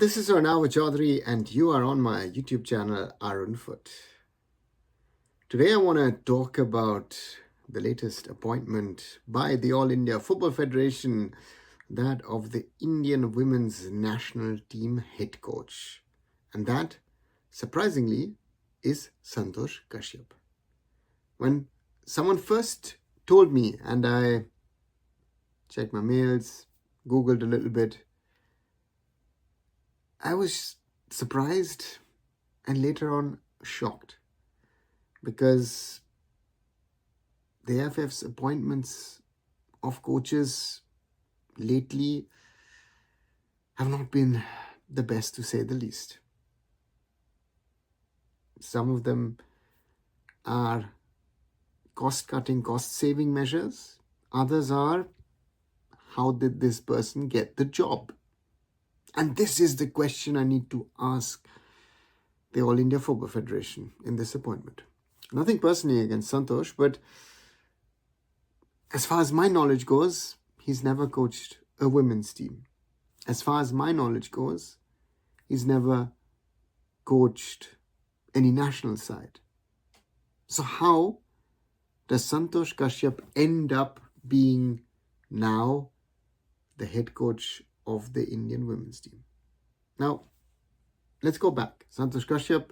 this is Arunava Chaudhuri and you are on my YouTube channel, Arunfoot. Today I want to talk about the latest appointment by the All India Football Federation, that of the Indian women's national team head coach. And that, surprisingly, is Santosh Kashyap. When someone first told me and I checked my mails, Googled a little bit, I was surprised and later on shocked, because the AIFF's appointments of coaches lately have not been the best, to say the least. Some of them are cost-cutting, cost-saving measures. Others are, how did this person get the job? And this is the question I need to ask the All India Football Federation in this appointment. Nothing personally against Santosh, but as far as my knowledge goes, he's never coached a women's team. As far as my knowledge goes, he's never coached any national side. So how does Santosh Kashyap end up being now the head coach of the Indian women's team? Now, let's go back. Santosh Kashyap,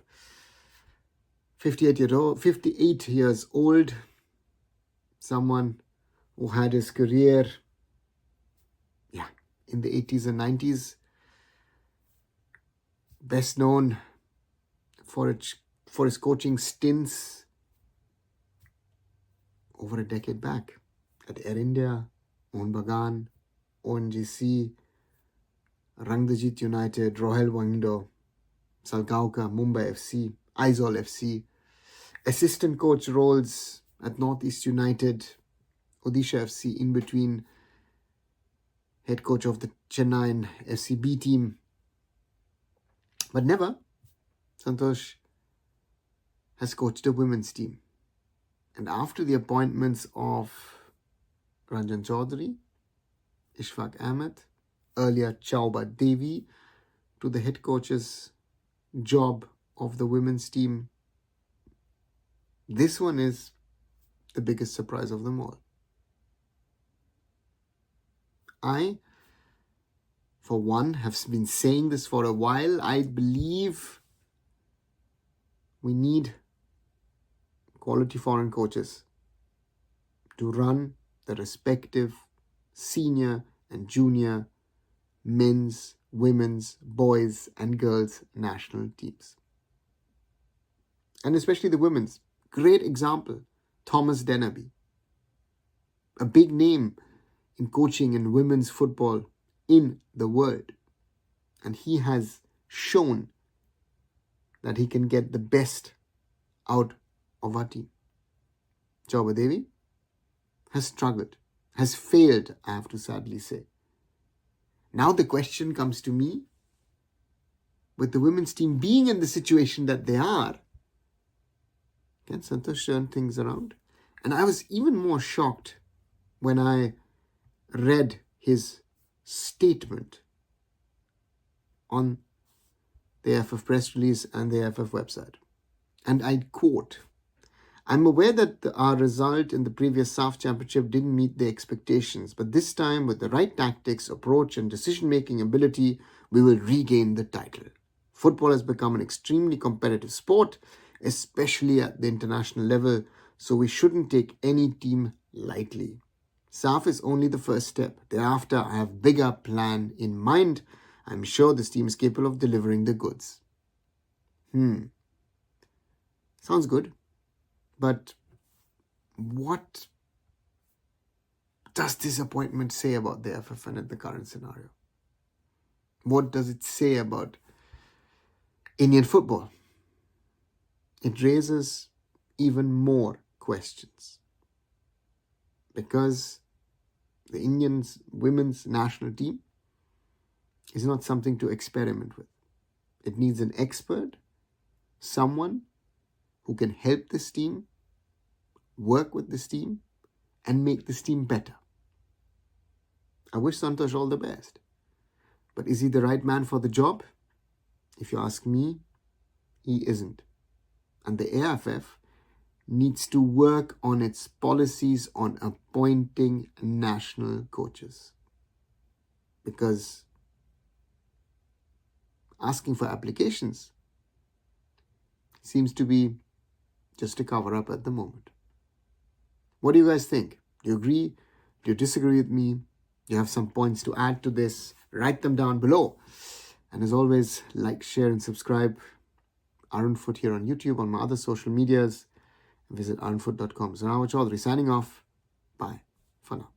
58 years old, someone who had his career in the 80s and 90s, best known for his coaching stints over a decade back at Air India, Mohun Bagan, ONGC, Rangdajit United, Royal Wangindo, Salgaoka, Mumbai FC, Aizawl FC, assistant coach roles at Northeast United, Odisha FC, in between head coach of the Chennai FCB team. But never, Santosh has coached a women's team. And after the appointments of Ranjan Chaudhuri, Ishfaq Ahmed, earlier Chauba Devi, to the head coach's job of the women's team, this one is the biggest surprise of them all. I, for one, have been saying this for a while. I believe we need quality foreign coaches to run the respective senior and junior men's, women's, boys and girls national teams. And especially the women's. Great example, Thomas Dennerby, a big name in coaching in women's football in the world. And he has shown that he can get the best out of our team. Chauba Devi has struggled, has failed, I have to sadly say. Now the question comes to me, with the women's team being in the situation that they are, can Santosh turn things around? And I was even more shocked when I read his statement on the AIFF press release and the AIFF website. And I quote, "I'm aware that our result in the previous SAF Championship didn't meet the expectations, but this time with the right tactics, approach and decision-making ability, we will regain the title. Football has become an extremely competitive sport, especially at the international level, so we shouldn't take any team lightly. SAF is only the first step. Thereafter, I have a bigger plan in mind. I'm sure this team is capable of delivering the goods." Sounds good. But what does this appointment say about the AIFF and the current scenario? What does it say about Indian football? It raises even more questions. Because the Indian women's national team is not something to experiment with. It needs an expert, someone who can help this team, work with this team, and make this team better. I wish Santosh all the best. But is he the right man for the job? If you ask me, he isn't. And the AIFF needs to work on its policies on appointing national coaches. Because asking for applications seems to be just a cover-up at the moment. What do you guys think? Do you agree? Do you disagree with me? Do you have some points to add to this? Write them down below. And as always, like, share, and subscribe. Arunfoot here on YouTube, on my other social medias. Visit arunfoot.com. Arunava Chaudhuri signing off. Bye for now.